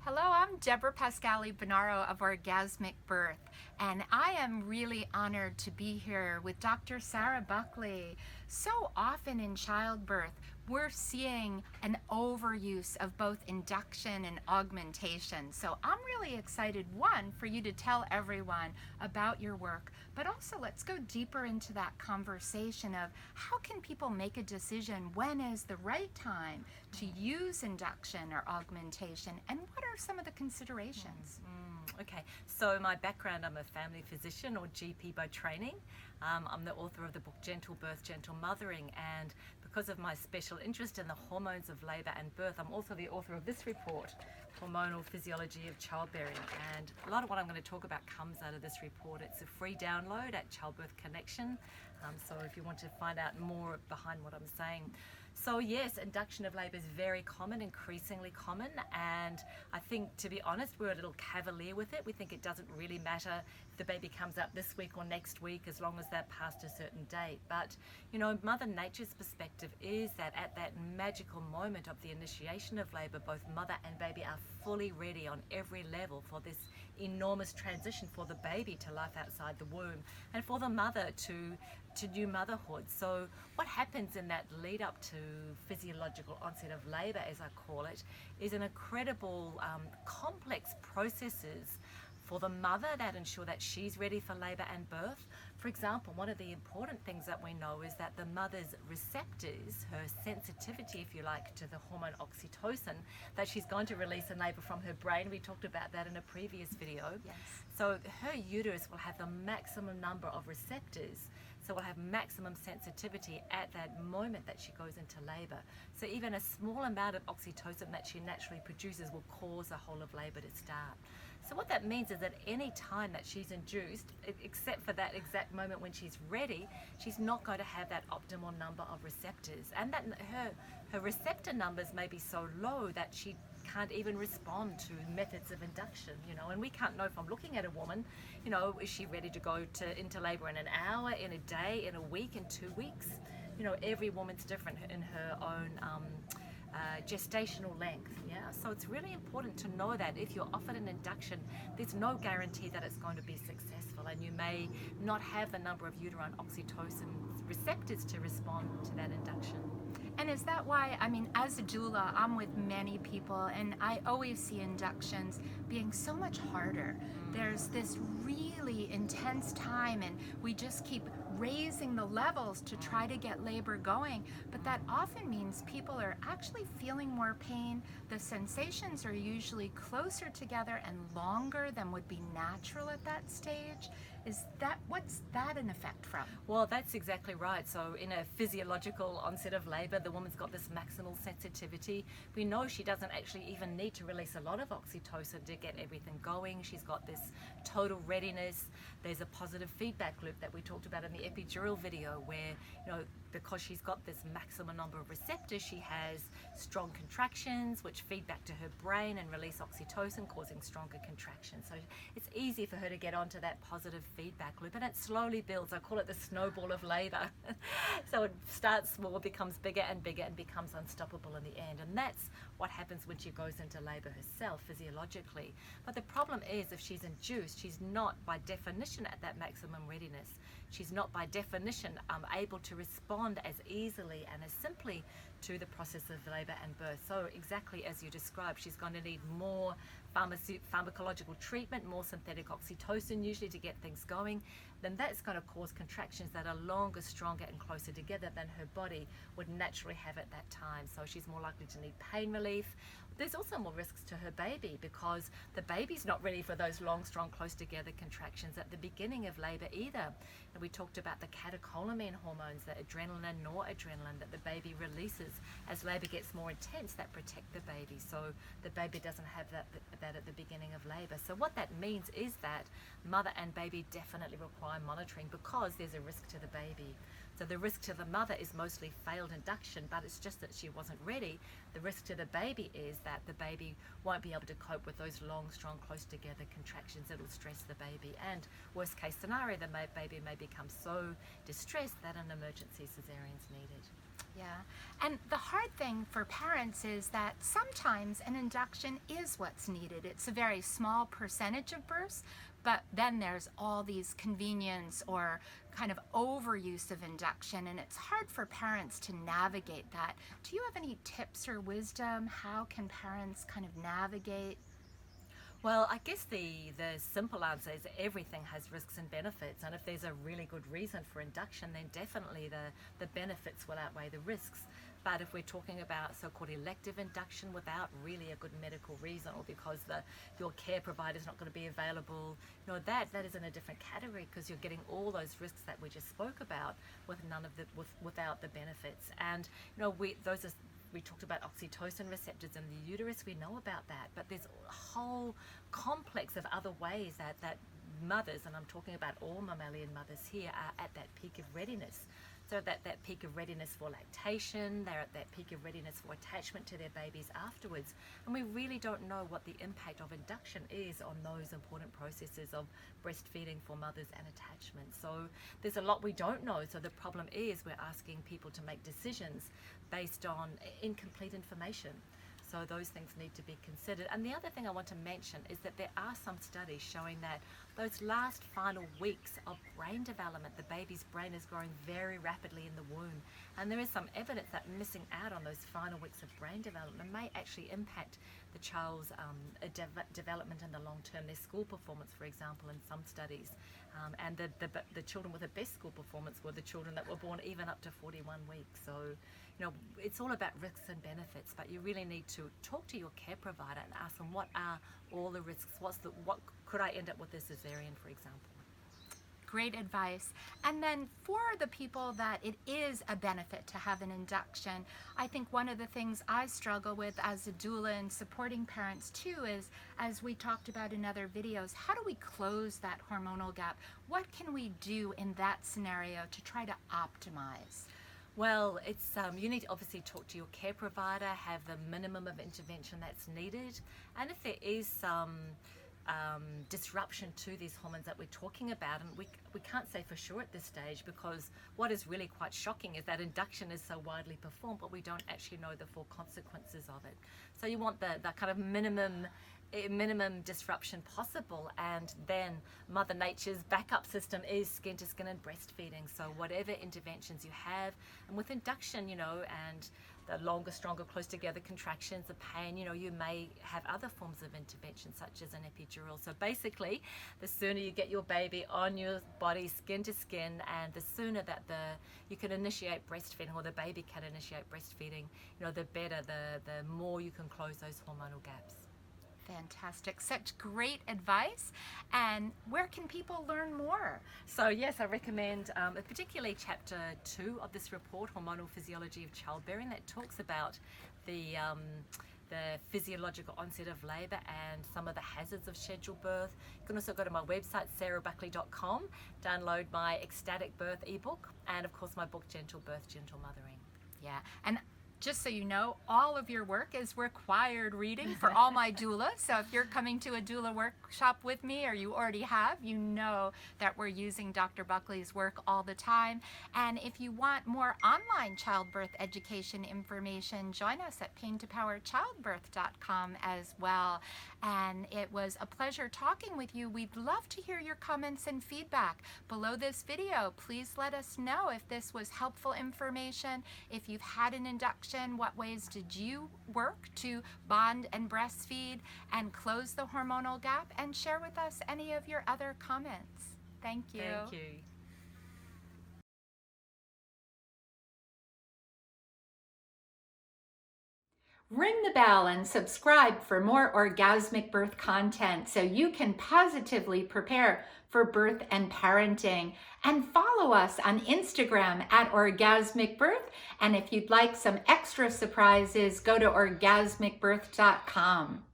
Hello, I'm Deborah Pascali Bonaro of Orgasmic Birth, and I am really honored to be here with Dr. Sarah Buckley. So often in childbirth, we're seeing an overuse of both induction and augmentation. So I'm really excited, one, for you to tell everyone about your work, but also let's go deeper into that conversation of how can people make a decision when is the right time to use induction or augmentation, and what are some of the considerations? Okay, so my background, I'm a family physician or GP by training. I'm the author of the book Gentle Birth, Gentle Mothering, and because of my special interest in the hormones of labour and birth, I'm also the author of this report, Hormonal Physiology of Childbearing, and a lot of what I'm going to talk about comes out of this report. It's a free download at Childbirth Connection, so if you want to find out more behind what I'm saying. So yes, induction of labour is very common, increasingly common, and I think, to be honest, we're a little cavalier with it. We think it doesn't really matter if the baby comes out this week or next week, as long as they're past a certain date. But, you know, Mother Nature's perspective is that at that magical moment of the initiation of labour, both mother and baby are fully ready on every level for this enormous transition for the baby to life outside the womb and for the mother to new motherhood. So what happens in that lead up to physiological onset of labour, as I call it, is an incredible complex processes for the mother that ensure that she's ready for labour and birth. For example, one of the important things that we know is that the mother's receptors, her sensitivity, if you like, to the hormone oxytocin that she's going to release in labour from her brain. We talked about that in a previous video. Yes. So her uterus will have the maximum number of receptors, so we'll have maximum sensitivity at that moment that she goes into labour. So even a small amount of oxytocin that she naturally produces will cause the whole of labour to start. So what that means is that any time that she's induced, except for that exact moment when she's ready, she's not going to have that optimal number of receptors. And that her receptor numbers may be so low that she can't even respond to methods of induction, you know, and we can't know from looking at a woman, you know, is she ready to go into labour in an hour, in a day, in a week, in 2 weeks? You know, every woman's different in her own gestational length, yeah? So it's really important to know that if you're offered an induction, there's no guarantee that it's going to be successful, and you may not have the number of uterine oxytocin receptors to respond to that induction. And is that why, I mean, as a doula, I'm with many people, and I always see inductions being so much harder. There's this really intense time, and we just keep raising the levels to try to get labor going, but that often means people are actually feeling more pain. The sensations are usually closer together and longer than would be natural at that stage. What's that an effect from? Well, that's exactly right. So in a physiological onset of labour, the woman's got this maximal sensitivity. We know she doesn't actually even need to release a lot of oxytocin to get everything going. She's got this total readiness. There's a positive feedback loop that we talked about in the epidural video where, you know, because she's got this maximum number of receptors, she has strong contractions which feed back to her brain and release oxytocin, causing stronger contractions. So it's easy for her to get onto that positive feedback loop, and it slowly builds. I call it the snowball of labour. So it starts small, becomes bigger and bigger, and becomes unstoppable in the end. And that's what happens when she goes into labour herself physiologically. But the problem is, if she's induced, she's not by definition at that maximum readiness. She's not by definition able to respond as easily and as simply to the process of labour and birth. So exactly as you described, she's going to need more pharmacological treatment, more synthetic oxytocin usually to get things going. Then that's going to cause contractions that are longer, stronger and closer together than her body would naturally have at that time. So she's more likely to need pain relief. There's also more risks to her baby because the baby's not ready for those long, strong, close together contractions at the beginning of labour either. And we talked about the catecholamine hormones, the adrenaline and noradrenaline that the baby releases as labour gets more intense that protect the baby. So the baby doesn't have that at the beginning of labour. So what that means is that mother and baby definitely require monitoring because there's a risk to the baby. So the risk to the mother is mostly failed induction, but it's just that she wasn't ready. The risk to the baby is that the baby won't be able to cope with those long, strong, close together contractions. It'll stress the baby. And worst case scenario, the baby may become so distressed that an emergency cesarean is needed. Yeah, And the hard thing for parents is that sometimes an induction is what's needed. It's a very small percentage of births, but then there's all these convenience or kind of overuse of induction, and it's hard for parents to navigate that. Do you have any tips or wisdom? How can parents kind of navigate? Well, I guess the simple answer is everything has risks and benefits, and if there's a really good reason for induction, then definitely the benefits will outweigh the risks. But if we're talking about so-called elective induction without really a good medical reason, or because your care provider is not going to be available, that is in a different category, because you're getting all those risks that we just spoke about without the benefits. And we talked about oxytocin receptors in the uterus. We know about that, but there's a whole complex of other ways that mothers, and I'm talking about all mammalian mothers here, are at that peak of readiness. So that peak of readiness for lactation, they're at that peak of readiness for attachment to their babies afterwards. And we really don't know what the impact of induction is on those important processes of breastfeeding for mothers and attachment. So there's a lot we don't know. So the problem is we're asking people to make decisions based on incomplete information. So those things need to be considered. And the other thing I want to mention is that there are some studies showing that those last final weeks of brain development, the baby's brain is growing very rapidly in the womb. And there is some evidence that missing out on those final weeks of brain development may actually impact the child's development in the long term, their school performance, for example, in some studies. And the children with the best school performance were the children that were born even up to 41 weeks. So, it's all about risks and benefits, but you really need to talk to your care provider and ask them, what are all the risks? What could I end up with a cesarean, for example? Great advice. And then for the people that it is a benefit to have an induction, I think one of the things I struggle with as a doula and supporting parents too is, as we talked about in other videos, how do we close that hormonal gap? What can we do in that scenario to try to optimize? Well, it's you need to obviously talk to your care provider, have the minimum of intervention that's needed, and if there is some disruption to these hormones that we're talking about, and we can't say for sure at this stage, because what is really quite shocking is that induction is so widely performed, but we don't actually know the full consequences of it. So you want the kind of minimum disruption possible, and then Mother Nature's backup system is skin to skin and breastfeeding. So whatever interventions you have, and with induction, and the longer, stronger, close together contractions, the pain, you may have other forms of intervention such as an epidural. So basically, the sooner you get your baby on your body, skin to skin, and the sooner that you can initiate breastfeeding, or the baby can initiate breastfeeding, the better, the more you can close those hormonal gaps. Fantastic. Such great advice. And where can people learn more? So yes, I recommend particularly chapter 2 of this report, Hormonal Physiology of Childbearing, that talks about the physiological onset of labour and some of the hazards of scheduled birth. You can also go to my website, sarahbuckley.com, download my Ecstatic Birth ebook, and of course my book, Gentle Birth, Gentle Mothering. Yeah. And just so you know, all of your work is required reading for all my doulas. So if you're coming to a doula workshop with me, or you already have, you know that we're using Dr. Buckley's work all the time. And if you want more online childbirth education information, join us at paintopowerchildbirth.com as well. And it was a pleasure talking with you. We'd love to hear your comments and feedback below this video. Please let us know if this was helpful information, if you've had an induction, what ways did you work to bond and breastfeed and close the hormonal gap, and share with us any of your other comments. Thank you. Thank you. Ring the bell and subscribe for more orgasmic birth content so you can positively prepare for birth and parenting. And follow us on Instagram at Orgasmic Birth. And if you'd like some extra surprises, go to orgasmicbirth.com.